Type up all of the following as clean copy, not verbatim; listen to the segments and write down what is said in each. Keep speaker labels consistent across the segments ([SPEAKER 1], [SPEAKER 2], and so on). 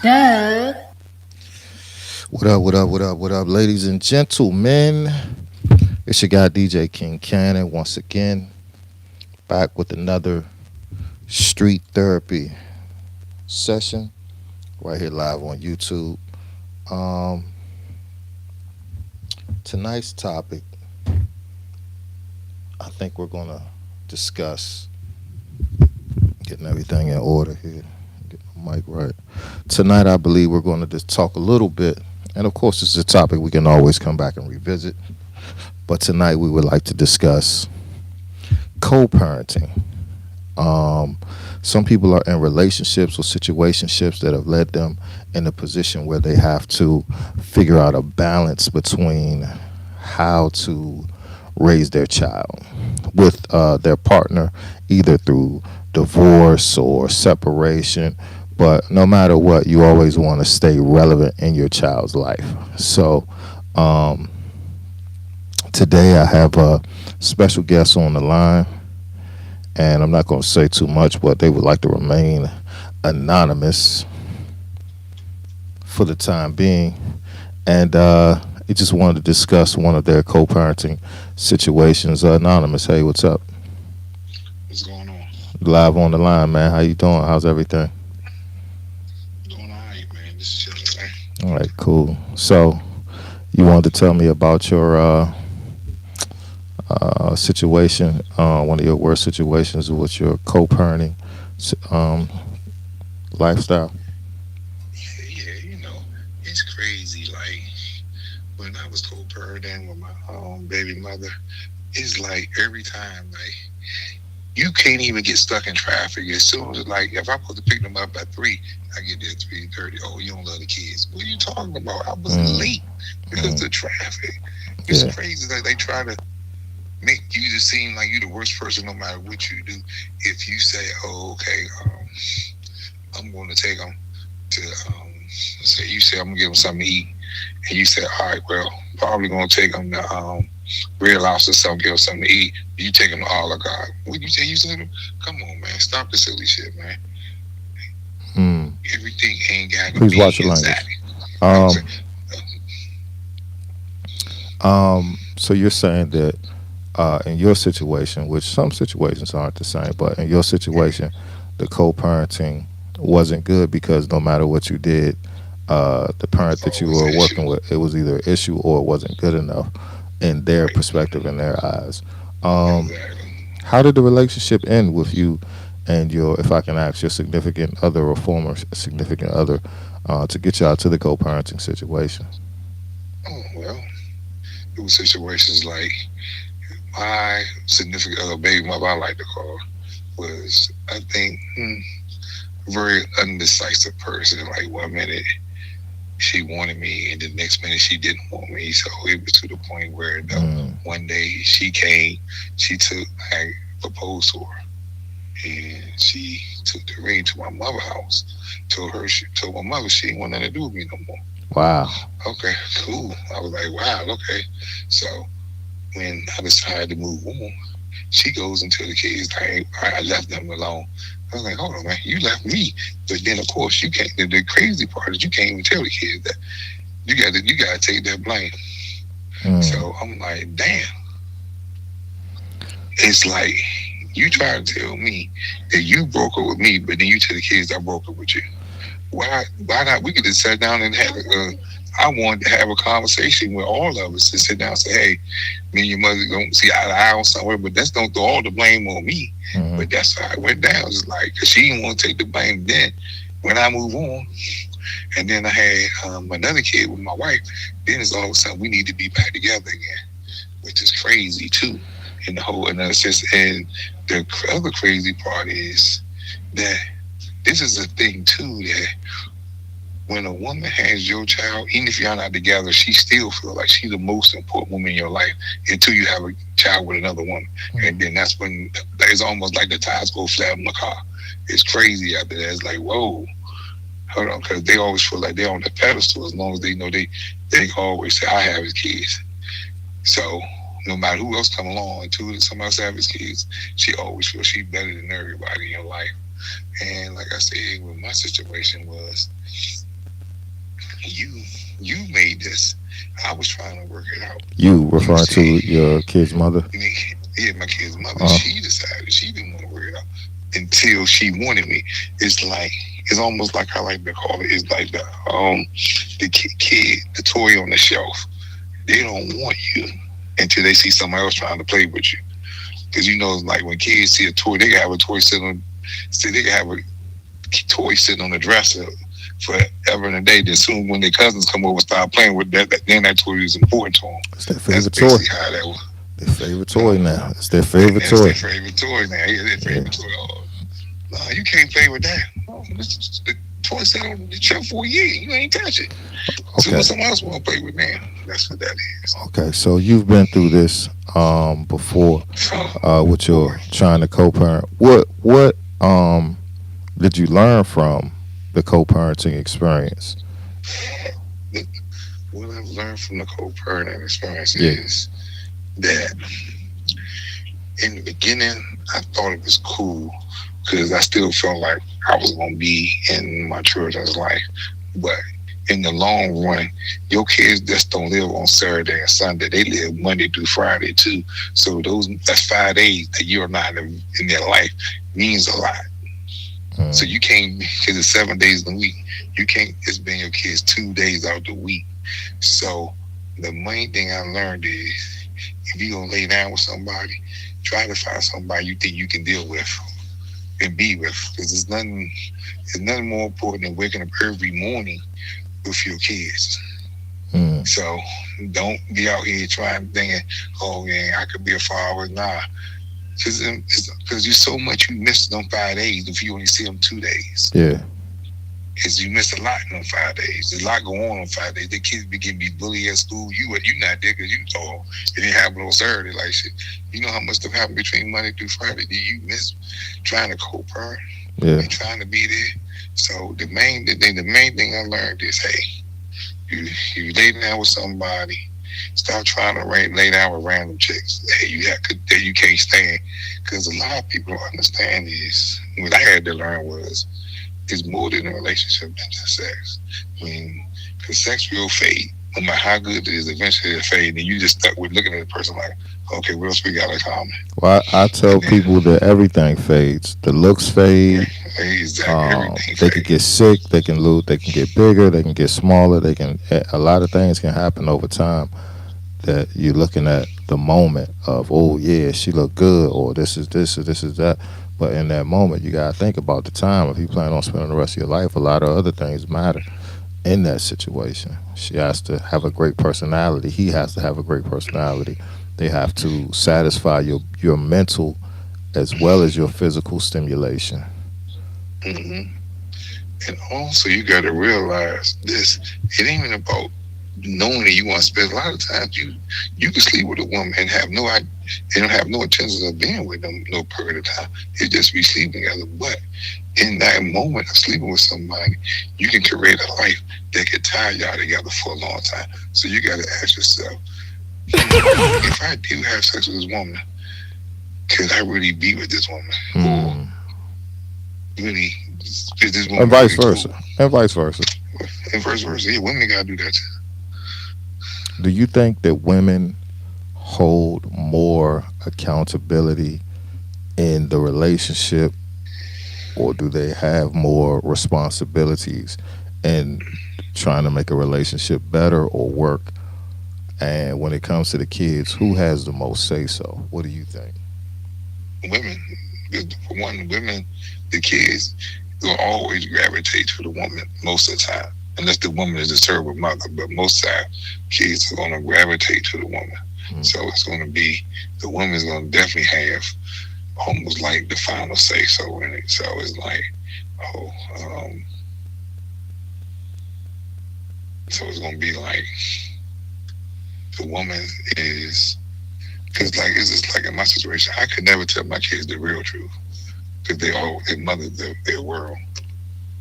[SPEAKER 1] Doug.
[SPEAKER 2] What up, what up, what up, what up, ladies and gentlemen? It's your guy DJ King Kannon once again, back with another street therapy session right here live on YouTube. Um, Tonight's topic, I think we're gonna discuss getting everything in order here, get my mic right. Tonight, I believe we're going to just talk a little bit, and of course, this is a topic we can always come back and revisit. But tonight, we would like to discuss co-parenting. Um, some people are in relationships or situationships that have led them in a position where they have to figure out a balance between how to raise their child with their partner, either through divorce or separation. But no matter what, you always want to stay relevant in your child's life. So um, today I have a special guest on the line, and I'm not going to say too much, but they would like to remain anonymous for the time being. And he just wanted to discuss one of their co-parenting situations. Anonymous, hey, what's up?
[SPEAKER 3] What's going on?
[SPEAKER 2] Live on the line, man. How you doing? How's everything?
[SPEAKER 3] Doing all right, man. Just chilling, man.
[SPEAKER 2] All right, cool. So you wanted to tell me about your situation, one of your worst situations with your co-parenting um, lifestyle.
[SPEAKER 3] Yeah, it's crazy. Like when I was co-parenting with my baby mother, it's like every time, like you can't even get stuck in traffic. As soon as like if I'm supposed to pick them up at 3, I get there at 3:30. Oh, you don't love the kids. What are you talking about? I was
[SPEAKER 2] Mm,
[SPEAKER 3] late because of
[SPEAKER 2] mm,
[SPEAKER 3] the traffic. It's
[SPEAKER 2] yeah.
[SPEAKER 3] crazy. Like they try to make you just seem like you're the worst person no matter what you do. If you say, "Oh, okay, I'm going to take them to," say you say I'm gonna give them something to eat, and you say, "All right, well, probably going to take them to Red Lobster, something, give them something to eat." You take them to Olive Garden. What you say? You said, "Come on, man, stop the silly shit, man.
[SPEAKER 2] Mm.
[SPEAKER 3] Everything ain't got to
[SPEAKER 2] Please
[SPEAKER 3] be
[SPEAKER 2] watch your language.
[SPEAKER 3] exactly." I was
[SPEAKER 2] Um,
[SPEAKER 3] like,
[SPEAKER 2] so you're saying that in your situation, which some situations aren't the same, but in your situation, the co-parenting wasn't good because no matter what you did, the parent
[SPEAKER 3] it's
[SPEAKER 2] that you
[SPEAKER 3] always
[SPEAKER 2] were
[SPEAKER 3] an issue.
[SPEAKER 2] working with, it was either an issue or it wasn't good enough in their
[SPEAKER 3] Right.
[SPEAKER 2] perspective, in their eyes. Um,
[SPEAKER 3] Exactly.
[SPEAKER 2] how did the relationship end with you and your, if I can ask, your significant other or former significant other, to get you out to the co-parenting situation?
[SPEAKER 3] Oh well, it was situations like my significant other, baby mother, I like to call, was I think very undecisive person. Like 1 minute she wanted me, and the next minute she didn't want me. So it was to the point where
[SPEAKER 2] Mm,
[SPEAKER 3] one day she came, she took, I proposed to her, and she took the ring to my mother's house. Told my mother she didn't want nothing to do with me no more.
[SPEAKER 2] wow.
[SPEAKER 3] Okay, cool. I was like, wow, okay. So when I decided to move on, she goes into the kids. I left them alone. I was like, hold on, man, you left me. But then, of course, you can't. The crazy part is you can't even tell the kids that you got to take that blame.
[SPEAKER 2] Mm,
[SPEAKER 3] So I'm like, damn. It's like you try to tell me that you broke up with me, but then you tell the kids I broke up with you. Why not? We could just sit down and have. I wanted to have a conversation with all of us to sit down and say, hey, me and your mother don't see eye to eye on somewhere, but that's don't throw all the blame on me.
[SPEAKER 2] mm,
[SPEAKER 3] But that's how it went down. It's like, cause she didn't want to take the blame then. When I move on, and then I had another kid with my wife, then it's all of a sudden we need to be back together again, which is crazy too. In the whole, and it's just, and the other crazy part is that this is a thing too that when a woman has your child, even if y'all not together, she still feel like she's the most important woman in your life until you have a child with another woman, and
[SPEAKER 2] mm.
[SPEAKER 3] then that's when it's almost like the tires go flat on the car. It's crazy after that. It's like whoa, hold on, because they always feel like they're on the pedestal as long as they know they always say I have his kids. So no matter who else come along until somebody else have his kids, she always feels she's better than everybody in your life. And like I said, with my situation was you you made this. I was trying to work it out.
[SPEAKER 2] You
[SPEAKER 3] You
[SPEAKER 2] referring
[SPEAKER 3] see,
[SPEAKER 2] to your kid's mother?
[SPEAKER 3] yeah, my kid's mother,
[SPEAKER 2] Uh,
[SPEAKER 3] she decided she didn't want to work it out until she wanted me. It's like it's almost like I like to call it. It's like the kid, the toy on the shelf. They don't want you until they see somebody else trying to play with you. Because you know, like when kids see a toy, they can have a toy sitting on, see, they can have a toy sitting on the dresser forever and a day. Then soon, when their cousins come over, and start playing with that, then that toy is important to them.
[SPEAKER 2] it's their
[SPEAKER 3] That's
[SPEAKER 2] favorite toy.
[SPEAKER 3] basically how that was.
[SPEAKER 2] Their favorite
[SPEAKER 3] Uh,
[SPEAKER 2] toy now. It's their
[SPEAKER 3] and
[SPEAKER 2] favorite
[SPEAKER 3] that's their
[SPEAKER 2] toy.
[SPEAKER 3] favorite toy now. Yeah, their
[SPEAKER 2] Yeah.
[SPEAKER 3] favorite toy. Oh, no, you can't play with that. Oh, the toy sat on the shelf for a year. You ain't touch it. So when
[SPEAKER 2] Okay.
[SPEAKER 3] someone else want to play with now, that's what that is.
[SPEAKER 2] Okay. So you've been through this before
[SPEAKER 3] So,
[SPEAKER 2] with
[SPEAKER 3] boy,
[SPEAKER 2] your trying to co-parent. What did you learn from the co-parenting experience?
[SPEAKER 3] the, what I've learned from the co-parenting experience
[SPEAKER 2] Yeah.
[SPEAKER 3] is that in the beginning, I thought it was cool because I still felt like I was going to be in my children's life. But in the long run, your kids just don't live on Saturday and Sunday. They live Monday through Friday too. So that's 5 days that you're not in their life means a lot. So
[SPEAKER 2] Mm,
[SPEAKER 3] you can't, because it's 7 days in a week. You can't just been your kids 2 days out the week. So the main thing I learned is if you're gonna lay down with somebody, try to find somebody you think you can deal with and be with. Because there's nothing more important than waking up every morning with your kids.
[SPEAKER 2] mm,
[SPEAKER 3] So don't be out here trying thinking, oh yeah, I could be a father. Nah. Because you so much you missed on 5 days if you only see them 2 days.
[SPEAKER 2] yeah.
[SPEAKER 3] Is you miss a lot in them 5 days. There's a lot going on 5 days. The kids begin to be bullied at school. You not there because you told it didn't happen on Saturday. Like shit. You know how much stuff happened between Monday through Friday? Do you miss trying to co-parent
[SPEAKER 2] Yeah.
[SPEAKER 3] and trying to be there? So the main thing I learned is, hey, you lay down with somebody. Stop trying to lay down with random chicks that you can't stand. Because a lot of people don't understand is what I had to learn was it's more than a relationship than just sex. I mean, because sex will fade. No matter how good it is, eventually it'll fade. And you just stuck with looking at the person like, okay, what else we got in common?
[SPEAKER 2] Well, I tell
[SPEAKER 3] And then,
[SPEAKER 2] people that everything fades. The looks
[SPEAKER 3] yeah,
[SPEAKER 2] fade.
[SPEAKER 3] exactly, everything
[SPEAKER 2] They could get
[SPEAKER 3] fades.
[SPEAKER 2] sick. They can lose. They can get bigger. They can get smaller. They can. A lot of things can happen over time. That you're looking at the moment of, oh yeah, she look good, or this is this, or this is that. But in that moment, you gotta think about the time. If you plan on spending the rest of your life, a lot of other things matter in that situation. She has to have a great personality. He has to have a great personality. They have to satisfy your mental as well as your physical stimulation.
[SPEAKER 3] Hmm. And also, you got to realize this. It ain't even about knowing that you want to spend. A lot of times, you can sleep with a woman and have no idea, and don't have no intentions of being with them no period of time. It just be sleeping together. But in that moment of sleeping with somebody, you can create a life that can tie y'all together for a long time. So you got to ask yourself, if I do have sex with this woman, could I really be with this woman, or
[SPEAKER 2] Mm.
[SPEAKER 3] really is this
[SPEAKER 2] And
[SPEAKER 3] woman
[SPEAKER 2] vice
[SPEAKER 3] really cool?
[SPEAKER 2] versa. And vice versa.
[SPEAKER 3] And vice versa. Yeah, women gotta do that.
[SPEAKER 2] Do you think that women hold more accountability in the relationship, or do they have more responsibilities in trying to make a relationship better or work? And when it comes to the kids, who has the most say so? What do you think?
[SPEAKER 3] Women, for one, women, the kids will always gravitate to the woman most of the time, unless the woman is a terrible mother. But most of the time, kids are going to gravitate to the woman.
[SPEAKER 2] Mm.
[SPEAKER 3] So it's going to be the woman's going to definitely have almost like the final say so in it. So it's like, oh, so it's going to be like the woman is because like it's just like in my situation, I could never tell my kids the real truth because their mother their world.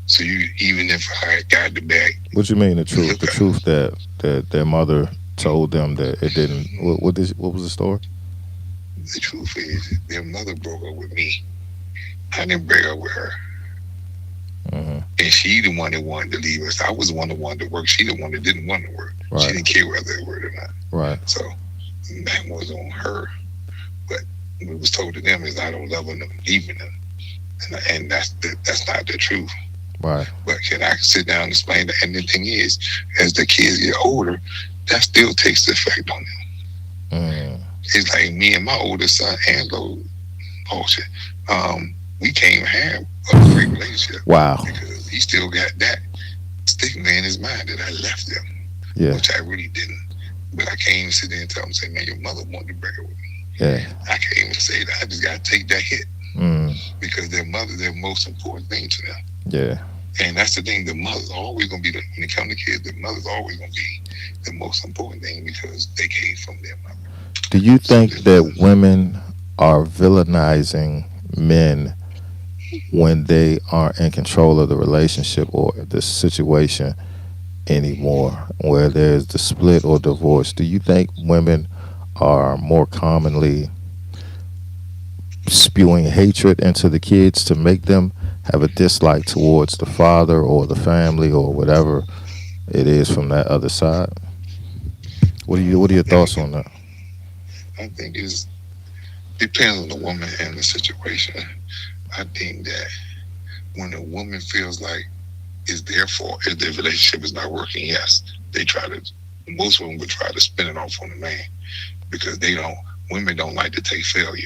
[SPEAKER 3] So you even if I got the back,
[SPEAKER 2] What you mean the truth?
[SPEAKER 3] look
[SPEAKER 2] The
[SPEAKER 3] up.
[SPEAKER 2] truth that their mother told them that it didn't. What was the story?
[SPEAKER 3] The truth is their mother broke up with me. I didn't break up with her.
[SPEAKER 2] Hmm.
[SPEAKER 3] And she the one that wanted to leave us. I was the one that wanted to work. She the one that didn't want to work. She
[SPEAKER 2] Right.
[SPEAKER 3] didn't care whether it worked or not.
[SPEAKER 2] Right.
[SPEAKER 3] So that was on her. But what was told to them is I don't love them, I'm leaving them. And that's not the truth.
[SPEAKER 2] Right.
[SPEAKER 3] But can I sit down and explain that? And the thing is, as the kids get older, that still takes effect on them.
[SPEAKER 2] Mm.
[SPEAKER 3] It's like me and my oldest son, Angelo, oh shit, we can't have a great relationship
[SPEAKER 2] Wow.
[SPEAKER 3] because he still got that stigma in his mind that I left him,
[SPEAKER 2] Yeah.
[SPEAKER 3] which I really didn't. But I can't even sit there and tell him, say, man, your mother wanted to break up with me.
[SPEAKER 2] Yeah.
[SPEAKER 3] I can't even say that. I just got to take that hit
[SPEAKER 2] Mm.
[SPEAKER 3] because their mother, their most important thing to them.
[SPEAKER 2] Yeah.
[SPEAKER 3] And that's the thing. The mother's always going to be, when it comes to kids, the mother's always going to be the most important thing because they came from their mother.
[SPEAKER 2] Do you
[SPEAKER 3] So
[SPEAKER 2] think that women are villainizing men when they aren't in control of the relationship or the situation anymore, where there's the split or divorce? Do you think women are more commonly spewing hatred into the kids to make them have a dislike towards the father or the family or whatever it is from that other side? What are your
[SPEAKER 3] I
[SPEAKER 2] thoughts
[SPEAKER 3] think
[SPEAKER 2] on that?
[SPEAKER 3] I think it depends on the woman and the situation. I think that when a woman feels like it's their fault if their relationship is not working, yes, they try to. Most women would try to spin it off on the man because they don't. Women don't like to take failure.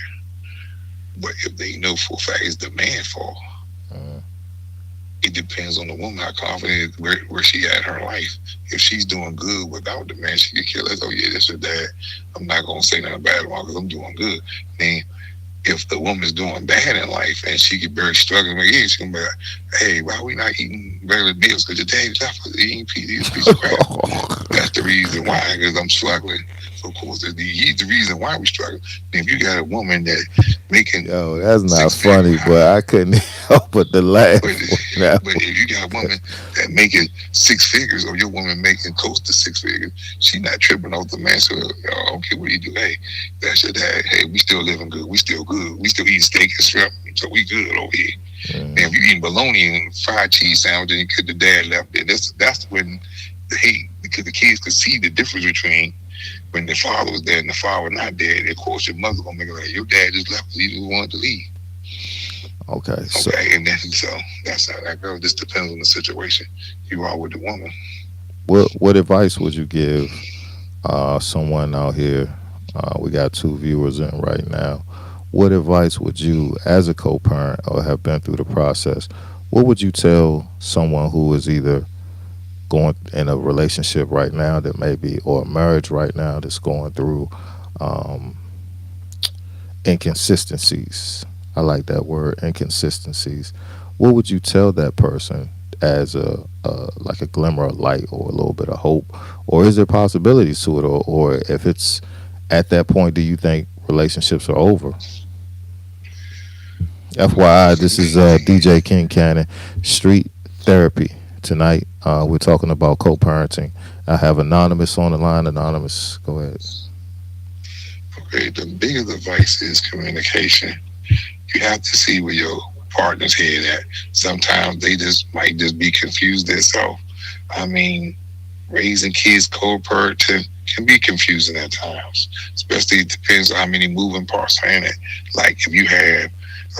[SPEAKER 3] But if they know for a fact it's the man's fault,
[SPEAKER 2] Mm.
[SPEAKER 3] it depends on the woman how confident where she at in her life. If she's doing good without the man, she could kill us. Oh yeah, that's her dad. I'm not gonna say nothing bad about because I'm doing good. Then if the woman's doing bad in life and she get very struggling with it, she gonna be like, hey, why we not eating regular meals? Because your daddy left us eating piece of crap. That's the reason why, because I'm struggling. So of course, he's the reason why we struggle. And if you got a woman that making
[SPEAKER 2] Yo, that's not
[SPEAKER 3] six figures,
[SPEAKER 2] funny, but I couldn't help but to
[SPEAKER 3] but
[SPEAKER 2] laugh when that
[SPEAKER 3] but
[SPEAKER 2] was.
[SPEAKER 3] if you got a woman that making six figures, or your woman making close to six figures, she not tripping off the man. So I don't care what you do. Hey, that's your dad. Hey, we still living good. We still good. We still eating steak and shrimp. So we good over here. And
[SPEAKER 2] Mm.
[SPEAKER 3] if you eating bologna and fried cheese sandwich, and because the dad left it, that's when the hate, because the kids could see the difference between when the father was there and the father was not there. And of course, your mother gonna make it like your dad just left because he just wanted to leave.
[SPEAKER 2] Okay, so
[SPEAKER 3] Okay, and then so that's how that goes. This depends on the situation you are with the woman.
[SPEAKER 2] what advice would you give someone out here? We got two viewers in right now. What advice would you, as a co-parent or have been through the process, what would you tell someone who is either going in a relationship right now that maybe, or a marriage right now that's going through um, inconsistencies? I like that word, inconsistencies. What would you tell that person as a like a glimmer of light or a little bit of hope, or is there possibilities to it, or if it's at that point, do you think relationships are over? FYI,
[SPEAKER 3] So
[SPEAKER 2] this
[SPEAKER 3] the
[SPEAKER 2] is
[SPEAKER 3] main thing
[SPEAKER 2] DJ
[SPEAKER 3] is,
[SPEAKER 2] King Kannon, Street Therapy. Tonight, we're talking about co-parenting. I have Anonymous on the line. Anonymous, go ahead.
[SPEAKER 3] okay, the biggest advice is communication. You have to see where your partner's head at. Sometimes they just might just be confused themselves. I mean, raising kids co-parenting can be confusing at times, especially it depends on how many moving parts are in it. Like if you have,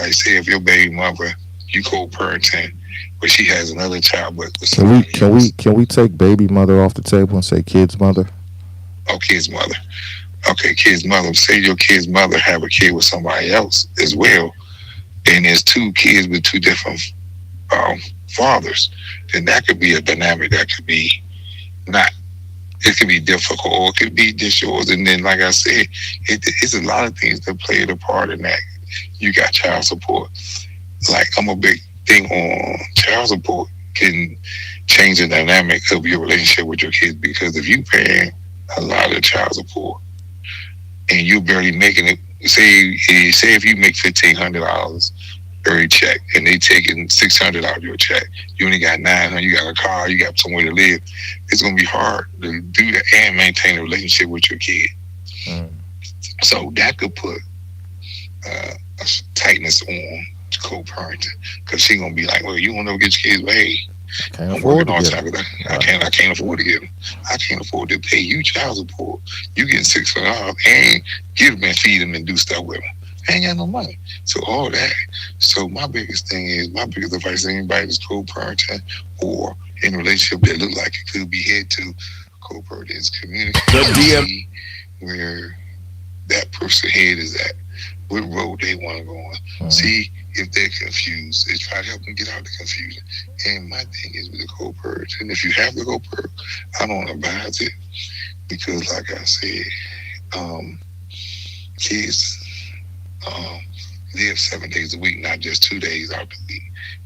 [SPEAKER 3] like say if your baby mother, you co-parenting, but she has another child with
[SPEAKER 2] Can we
[SPEAKER 3] somebody
[SPEAKER 2] can we
[SPEAKER 3] else,
[SPEAKER 2] can we take baby mother off the table and say kid's mother?
[SPEAKER 3] or kid's mother. Okay, kid's mother. Say your kid's mother have a kid with somebody else as well, and there's two kids with two different um, fathers. Then that could be a dynamic that could be not. It could be difficult, or it could be just yours. And then, like I said, it's a lot of things that play a part in that. You got child support. Like I'm a big thing on child support can change the dynamic of your relationship with your kids because if you paying a lot of child support and you're barely making it, say if you make $1,500 every check and they taking 600 out of your check, you only got 900. You got a car, you got somewhere to live. It's gonna be hard to do that and maintain a relationship with your kid.
[SPEAKER 2] Mm.
[SPEAKER 3] So that could put a tightness on co-parenting, because she gonna be like, well, you won't never get your kids, but hey,
[SPEAKER 2] I can't
[SPEAKER 3] I'm
[SPEAKER 2] afford
[SPEAKER 3] working
[SPEAKER 2] to
[SPEAKER 3] all the
[SPEAKER 2] get
[SPEAKER 3] time
[SPEAKER 2] them.
[SPEAKER 3] because
[SPEAKER 2] Right.
[SPEAKER 3] I can't afford to get them. I can't afford to pay you child support. You getting $600 and give them and feed them and do stuff with them. I ain't got no money. So all that. So my biggest thing is, my biggest advice to anybody that's co-parenting or in a relationship that look like it could be head to co-parenting is communicate and see where that person head is at, what road they want to go on.
[SPEAKER 2] Mm-hmm.
[SPEAKER 3] See if they're confused and try to help them get out of the confusion. And my thing is with the co-purge. And if you have the co-purge, I don't advise it because, like I said, um, kids um, live 7 days a week, not just 2 days out the week.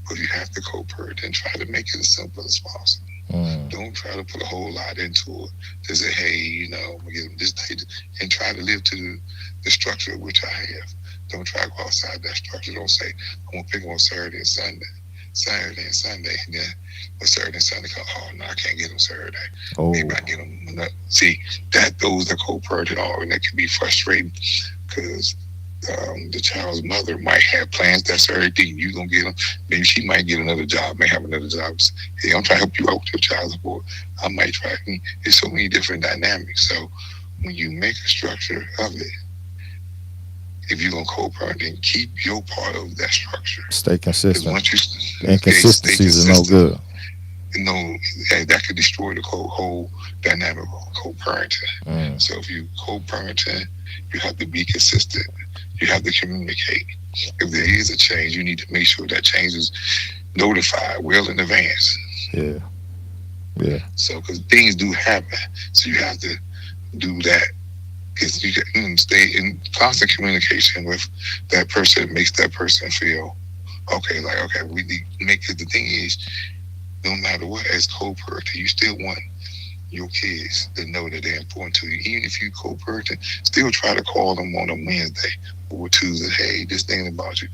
[SPEAKER 3] But if you have to co-purge, then try to make it as simple as possible.
[SPEAKER 2] Mm.
[SPEAKER 3] Don't try to put a whole lot into it to say, hey, I'm gonna get them this day, and try to live to the structure which I have. Don't try to go outside that structure. Don't say, I'm gonna pick them on Saturday and Sunday. Saturday and Sunday, and then when Saturday and Sunday come, oh no, I can't get them Saturday. Maybe
[SPEAKER 2] Oh,
[SPEAKER 3] I get them another. See, that those are co-parenting all, and that can be frustrating because the child's mother might have plans that Saturday. You gonna get them. Maybe she might get another job, may have another job. Hey, I'm trying to help you out with your child support. I might try. There's so many different dynamics. So when you make a structure of it, if you're gonna co-parent, then keep your part of that structure.
[SPEAKER 2] stay
[SPEAKER 3] Because
[SPEAKER 2] consistent.
[SPEAKER 3] once you stay
[SPEAKER 2] Inconsistencies are no
[SPEAKER 3] consistent,
[SPEAKER 2] good.
[SPEAKER 3] that could destroy the whole dynamic of co-parenting.
[SPEAKER 2] Mm.
[SPEAKER 3] So if you co-parenting, you have to be consistent. You have to communicate. If there is a change, you need to make sure that change is notified well in advance.
[SPEAKER 2] Yeah. Yeah.
[SPEAKER 3] So, because things do happen, so you have to do that. Because you can stay in constant communication with that person, makes that person feel okay. Like, okay, we need to make it. The thing is, no matter what, as co-parenting, you still want your kids to know that they're important to you. Even if you co-parenting, still try to call them on a Wednesday or Tuesday. Hey, this thing about you.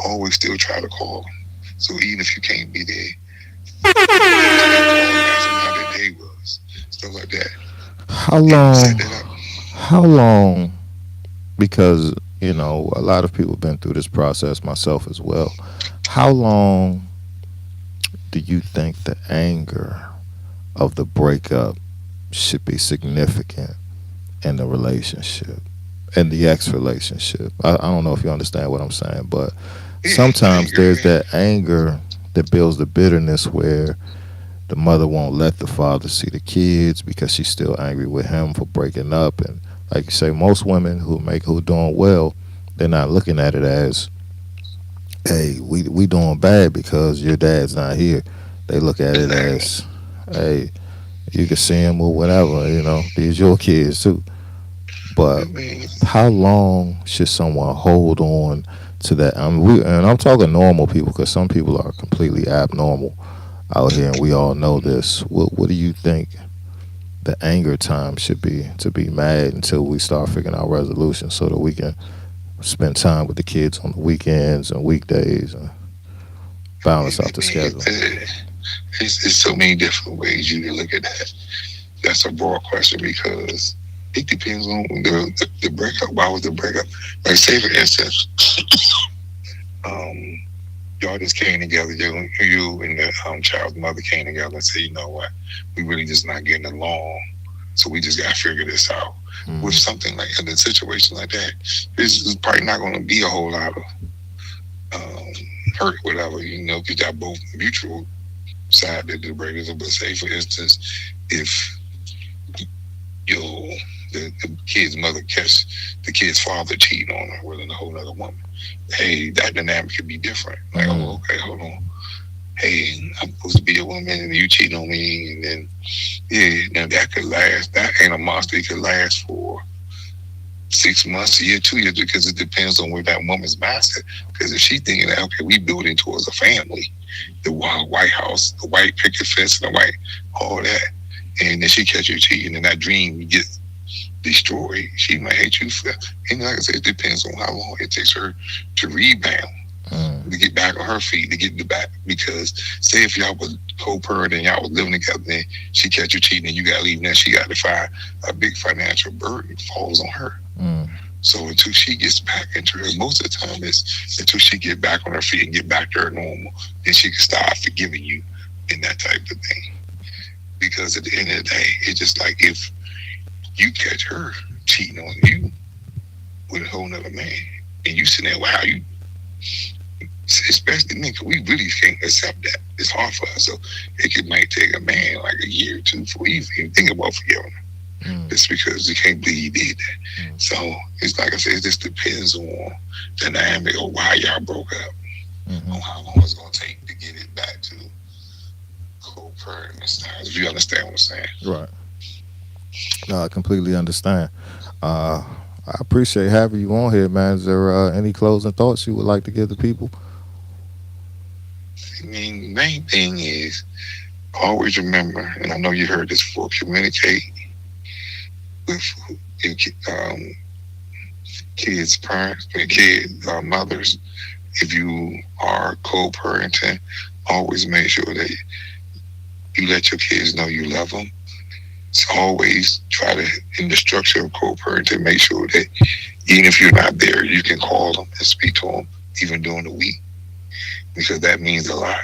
[SPEAKER 3] Always still try to call them. So even if you can't be there, still call them, ask them how their day was, stuff like that.
[SPEAKER 2] How
[SPEAKER 3] And you
[SPEAKER 2] long?
[SPEAKER 3] set that up.
[SPEAKER 2] How long? Because a lot of people have been through this process, myself as well. How long do you think the anger of the breakup should be significant in the relationship, in the ex relationship? I don't know if you understand what I'm saying, but
[SPEAKER 3] Yeah,
[SPEAKER 2] sometimes
[SPEAKER 3] anger.
[SPEAKER 2] there's
[SPEAKER 3] Yeah.
[SPEAKER 2] that anger that builds the bitterness where the mother won't let the father see the kids because she's still angry with him for breaking up. And like you say, most women who are doing well, they're not looking at it as, hey, we doing bad because your dad's not here. They look at it
[SPEAKER 3] Exactly.
[SPEAKER 2] as, hey, you can see him or whatever. These your kids too. But
[SPEAKER 3] I mean,
[SPEAKER 2] how long should someone hold on to that? And I'm talking normal people because some people are completely abnormal out here, and we all know this. What do you think the anger time should be to be mad until we start figuring out resolutions so that we can spend time with the kids on the weekends and weekdays and balance out
[SPEAKER 3] I
[SPEAKER 2] the
[SPEAKER 3] mean,
[SPEAKER 2] schedule?
[SPEAKER 3] it's so many different ways you can look at that. That's a broad question because it depends on the breakup. Why was the breakup? Like, say for instance, um, y'all just came together. You and the child's mother came together and said, you know what, we really just not getting along. So we just got to figure this out. With
[SPEAKER 2] Mm,
[SPEAKER 3] something like in a situation like that, this is probably not going to be a whole lot of um, hurt, whatever. Because y'all both mutual side that the breakers. But say for instance, if your the kid's mother catch the kid's father cheating on her with a whole other woman, hey, that dynamic could be different. Like, oh,
[SPEAKER 2] mm,
[SPEAKER 3] okay, hold on. Hey, I'm supposed to be a woman and you cheating on me, and then yeah, now that could last. That ain't a monster. It could last for 6 months, a year, 2 years, because it depends on where that woman's mindset. Because if she's thinking that okay, we building towards a family, the White House, the white picket fence, and the white all that, and then she catch you cheating, and that dream gets destroyed, she might hate you for. And like I said, it depends on how long it takes her to rebound,
[SPEAKER 2] mm,
[SPEAKER 3] to get back on her feet, to get the back. Because say if y'all was co-parent and y'all was living together, then she catch you cheating and you got to leave, now she got to find a big financial burden falls on her.
[SPEAKER 2] mm.
[SPEAKER 3] So until she gets back into her, most of the time it's until she get back on her feet and get back to her normal, then she can start forgiving you and that type of thing. Because at the end of the day, it's just like if you catch her cheating on you with a whole nother man, and you sitting there, wow, you, especially me, because we really can't accept that. It's hard for us. So might take a man like a year or two before we even think about forgiving her.
[SPEAKER 2] Mm,
[SPEAKER 3] It's because you can't believe he did that.
[SPEAKER 2] mm,
[SPEAKER 3] So it's like I said, it just depends on the dynamic of why y'all broke up,
[SPEAKER 2] mm-hmm.
[SPEAKER 3] on how long it's going to take to get it back to co-parenting styles. If you understand what I'm saying.
[SPEAKER 2] Right. No, I completely understand. Uh, I appreciate having you on here, man. Is there any closing thoughts you would like to give the people?
[SPEAKER 3] I mean, the main thing is always remember, and I know you heard this before, communicate with your kids' parents, mothers. If you are co-parenting, always make sure that you let your kids know you love them. It's always try to, in the structure of co-parenting, make sure that even if you're not there, you can call them and speak to them, even during the week, because that means a lot.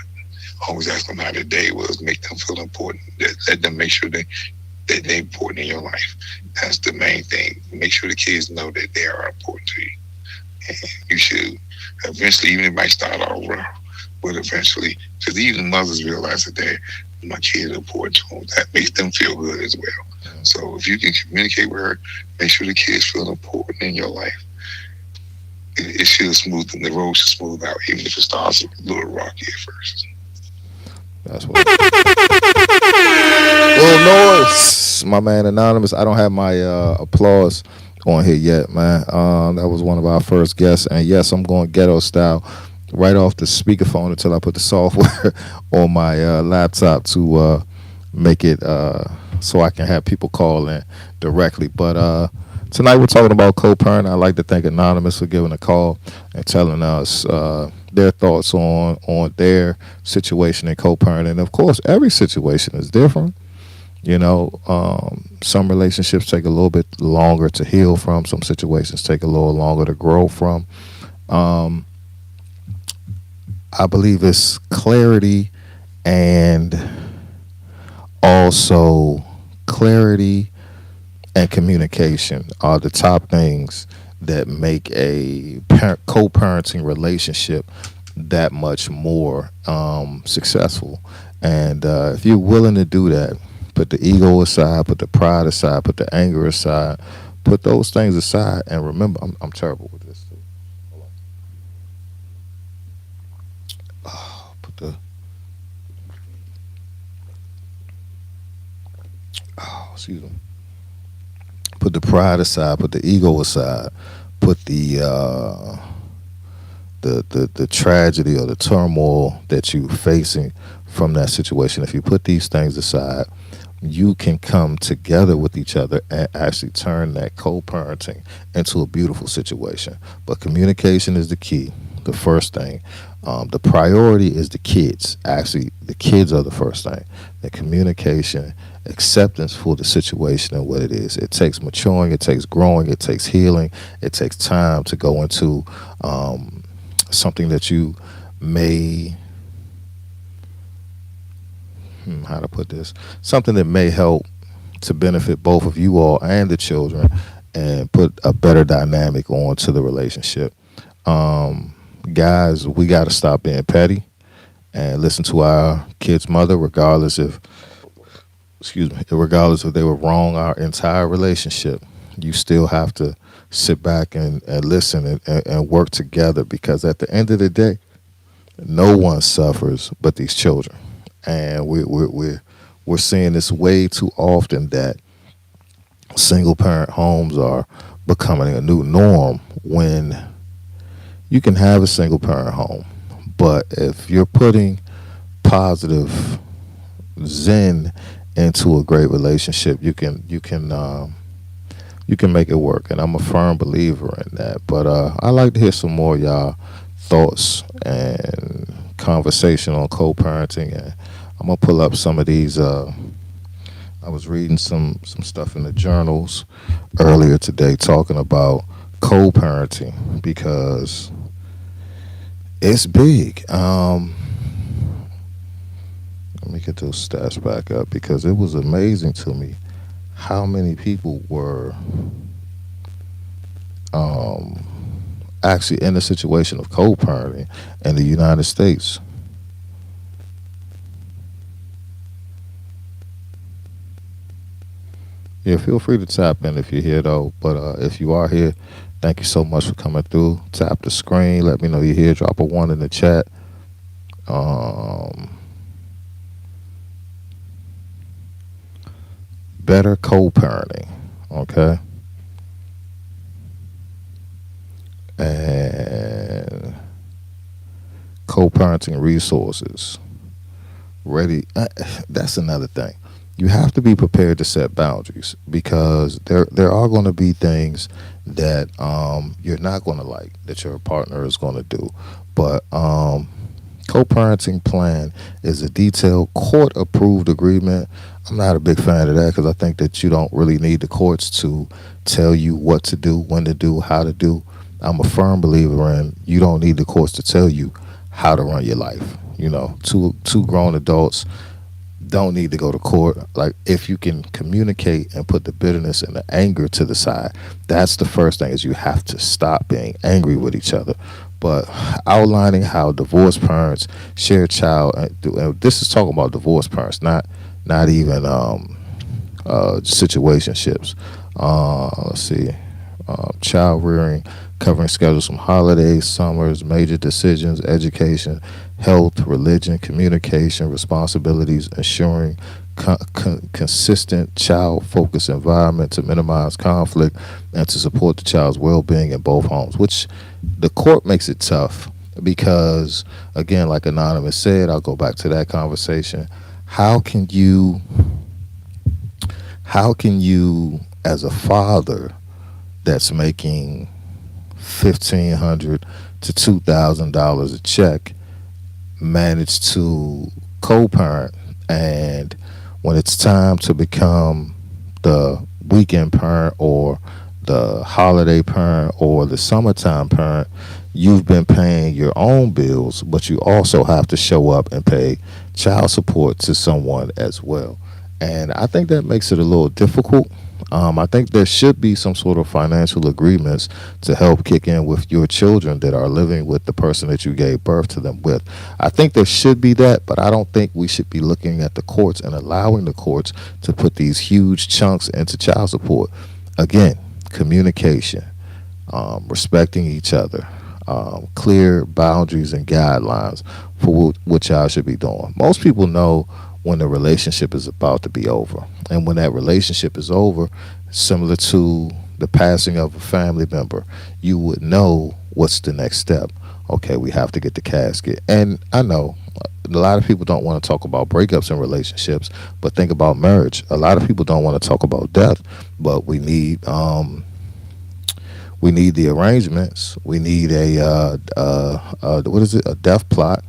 [SPEAKER 3] Always ask them how their day was, make them feel important. Let them make sure that they're important in your life. That's the main thing. Make sure the kids know that they are important to you. And you should eventually, even if it might start off rough, but eventually, because even mothers realize that my kids are important to them. That makes them feel good as well. So if you can communicate with her, make sure the kids feel important in your life. It should smoothen the road should smooth out, even if it starts a little rocky at first.
[SPEAKER 2] That's what. Little noise, my man Anonymous. I don't have my applause on here yet, man. That was one of our first guests, and yes, I'm going ghetto style right off the speakerphone until I put the software on my laptop to make it so I can have people call in directly. But tonight we're talking about co-parent. I'd like to thank Anonymous for giving a call and telling us their thoughts on their situation in co-parenting. And of course, every situation is different. You know, some relationships take a little bit longer to heal from. Some situations take a little longer to grow from. Um, I believe it's clarity and also clarity and communication are the top things that make a co-parenting relationship that much more successful. And if you're willing to do that, put the ego aside, put the pride aside, put the anger aside, put those things aside, and remember, I'm terrible with this too. Hold on. Put the excuse me. Put the pride aside, put the ego aside, put the tragedy or the turmoil that you're facing from that situation. If you put these things aside, you can come together with each other and actually turn that co-parenting into a beautiful situation. But communication is the key, the first thing. The priority is the kids. Actually, the kids are the first thing. The communication, acceptance for the situation and what it is. It takes maturing, it takes growing, it takes healing, it takes time to go into something that you may, how to put this, something that may help to benefit both of you all and the children and put a better dynamic onto the relationship. Guys, we got to stop being petty and listen to our kids' mother, regardless if, excuse me, regardless if they were wrong our entire relationship. You still have to sit back and listen and work together because at the end of the day, no one suffers but these children. And we're seeing this way too often that single parent homes are becoming a new norm when you can have a single parent home, but if you're putting positive zen into a great relationship, you can make it work. And I'm a firm believer in that. But I like to hear some more of y'all thoughts and conversation on co-parenting, and I'm gonna pull up some of these. I was reading some stuff in the journals earlier today talking about co-parenting, because it's big. Let me get those stats back up, because it was amazing to me how many people were um, actually in the situation of co-parenting in the United States. Yeah, feel free to tap in if you're here though. But if you are here, thank you so much for coming through. Tap the screen. Let me know you're here. Drop a one in the chat. Um, Better co-parenting. Okay, and co-parenting resources. Ready. That's another thing. You have to be prepared to set boundaries, because there are going to be things that you're not going to like, that your partner is going to do. But co-parenting plan is a detailed court-approved agreement. I'm not a big fan of that, because I think that you don't really need the courts to tell you what to do, when to do, how to do. I'm a firm believer in, you don't need the courts to tell you how to run your life. Two grown adults don't need to go to court. Like, if you can communicate and put the bitterness and the anger to the side, that's the first thing, is you have to stop being angry with each other. But outlining how divorced parents share child, and this is talking about divorced parents, not even situationships. Let's see, child rearing, covering schedules from holidays, summers, major decisions, education, health, religion, communication, responsibilities, ensuring consistent child focused environment to minimize conflict and to support the child's well being in both homes, which the court makes it tough, because, again, like Anonymous said, I'll go back to that conversation. How can you, as a father that's making 1,500 to $2,000 a check, manage to co-parent, and when it's time to become the weekend parent, or the holiday parent, or the summertime parent, you've been paying your own bills, but you also have to show up and pay child support to someone as well. And I think that makes it a little difficult. I think there should be some sort of financial agreements to help kick in with your children that are living with the person that you gave birth to them with. I think there should be that, but I don't think we should be looking at the courts and allowing the courts to put these huge chunks into child support. Again, communication, respecting each other, clear boundaries and guidelines for what y'all should be doing. Most people know when the relationship is about to be over. And when that relationship is over, similar to the passing of a family member, you would know what's the next step. Okay, we have to get the casket. And I know a lot of people don't want to talk about breakups in relationships, but think about marriage. A lot of people don't want to talk about death, but we need the arrangements. We need what is it? A death plot.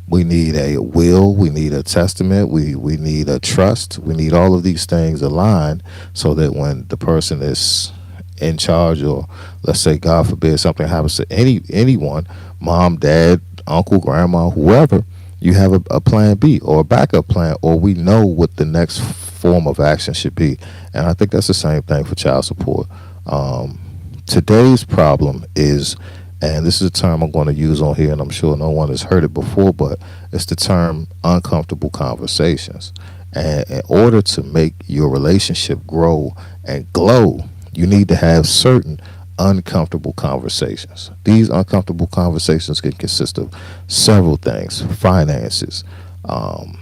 [SPEAKER 2] We need a will. We need a testament. We need a trust. We need all of these things aligned, so that when the person is in charge, or let's say, God forbid, something happens to anyone, mom, dad, uncle, grandma, whoever, you have a plan B, or a backup plan, or we know what the next form of action should be. And I think that's the same thing for child support. Um, Today's problem is, and this is a term I'm going to use on here, and I'm sure no one has heard it before, but it's the term uncomfortable conversations. And in order to make your relationship grow and glow, you need to have certain uncomfortable conversations. These uncomfortable conversations can consist of several things: finances, um,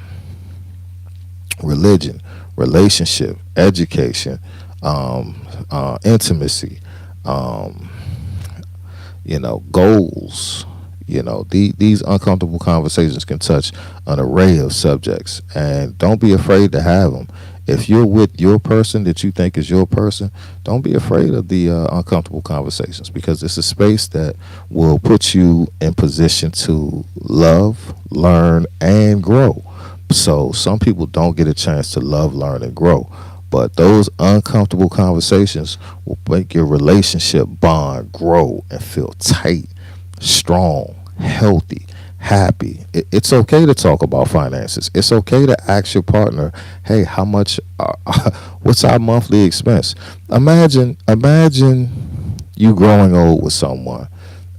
[SPEAKER 2] religion, relationship, education, intimacy, um, goals. These uncomfortable conversations can touch an array of subjects, and don't be afraid to have them. If you're with your person that you think is your person, don't be afraid of the uncomfortable conversations, because it's a space that will put you in position to love, learn, and grow. So some people don't get a chance to love, learn, and grow. But those uncomfortable conversations will make your relationship bond grow and feel tight, strong, healthy, happy. It's okay to talk about finances. It's okay to ask your partner, "Hey, how much? What's our monthly expense?" Imagine you growing old with someone,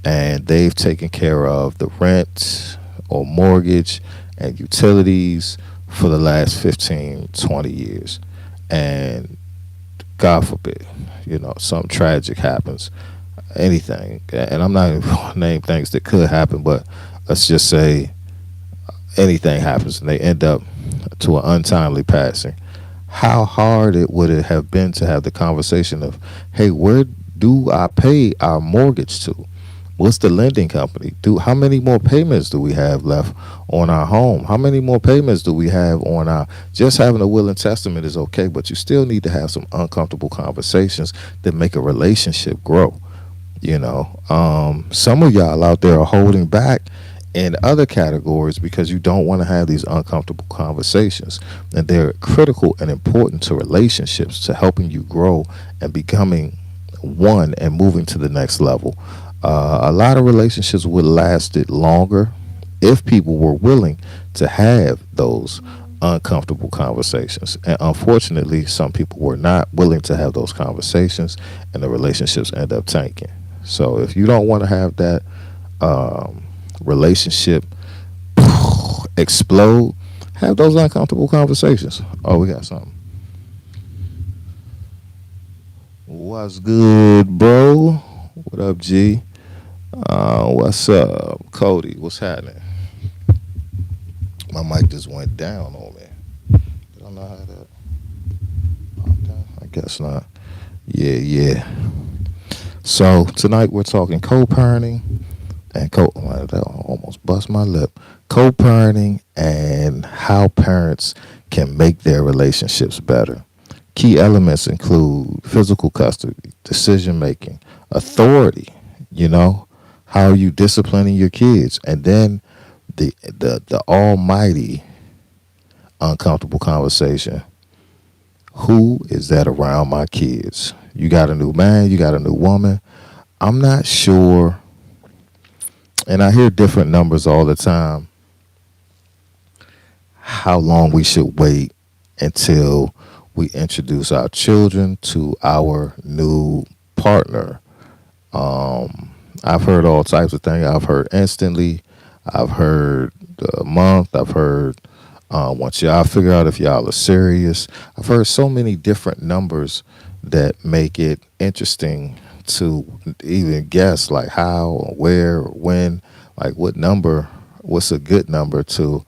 [SPEAKER 2] and they've taken care of the rent or mortgage and utilities for the last 15, 20 years. And God forbid, something tragic happens, anything. And I'm not even going to name things that could happen, but let's just say anything happens and they end up to an untimely passing. How hard it would it have been to have the conversation of, hey, where do I pay our mortgage to? What's the lending company do? How many more payments do we have left on our home? How many more payments do we have on our? Just having a will and testament is okay, but you still need to have some uncomfortable conversations that make a relationship grow. Some of y'all out there are holding back in other categories because you don't want to have these uncomfortable conversations, and they're critical and important to relationships, to helping you grow and becoming one and moving to the next level. A lot of relationships would lasted longer if people were willing to have those uncomfortable conversations. And unfortunately, some people were not willing to have those conversations, and the relationships end up tanking. So if you don't want to have that relationship explode, have those uncomfortable conversations. Oh, we got something. What's good, bro? What up, G? What's up, Cody? What's happening? My mic just went down on me. I don't know how that. Okay, I guess not. Yeah, yeah. So tonight we're talking co-parenting and that almost bust my lip. Co-parenting and how parents can make their relationships better. Key elements include physical custody, decision making, authority. You know, how are you disciplining your kids, and then the almighty uncomfortable conversation. Who is that around my kids? You got a new man, you got a new woman. I'm not sure, and I hear different numbers all the time, how long we should wait until we introduce our children to our new partner. I've heard all types of things. I've heard instantly. I've heard a month. I've heard once y'all figure out if y'all are serious. I've heard so many different numbers that make it interesting to even guess, like how, where, when, like what number, what's a good number to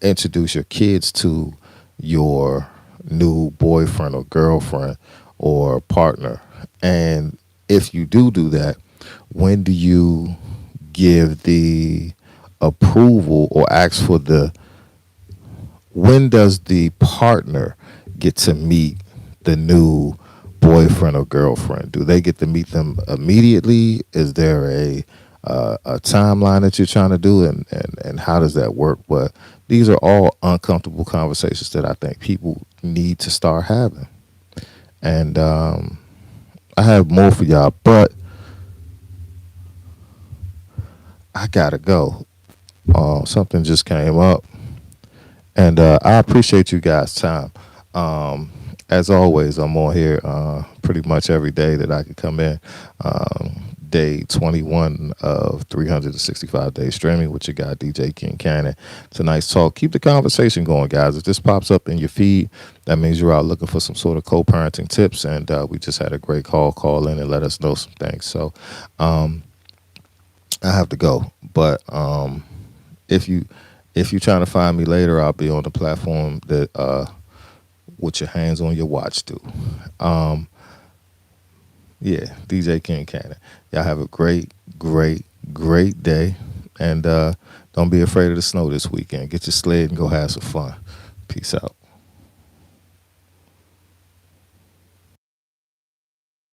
[SPEAKER 2] introduce your kids to your new boyfriend or girlfriend or partner. And if you do that, when do you give the approval or ask for the, when does the partner get to meet the new boyfriend or girlfriend? Do they get to meet them immediately? Is there a timeline that you're trying to do, and how does that work? But these are all uncomfortable conversations that I think people need to start having. And I have more for y'all, but I gotta go. Something just came up, and I appreciate you guys' time. Um, as always, I'm on here pretty much every day that I can come in. Day 21 of 365 days streaming with your guy DJ King Kannon. Tonight's talk. Keep the conversation going, guys. If this pops up in your feed, that means you're out looking for some sort of co-parenting tips, and we just had a great call in and let us know some things. So um, I have to go, but if you if you're trying to find me later, I'll be on the platform that with your hands on your watch too. Um, yeah, DJ King Cannon. Y'all have a great day, and don't be afraid of the snow this weekend. Get your sled and go have some fun. Peace out.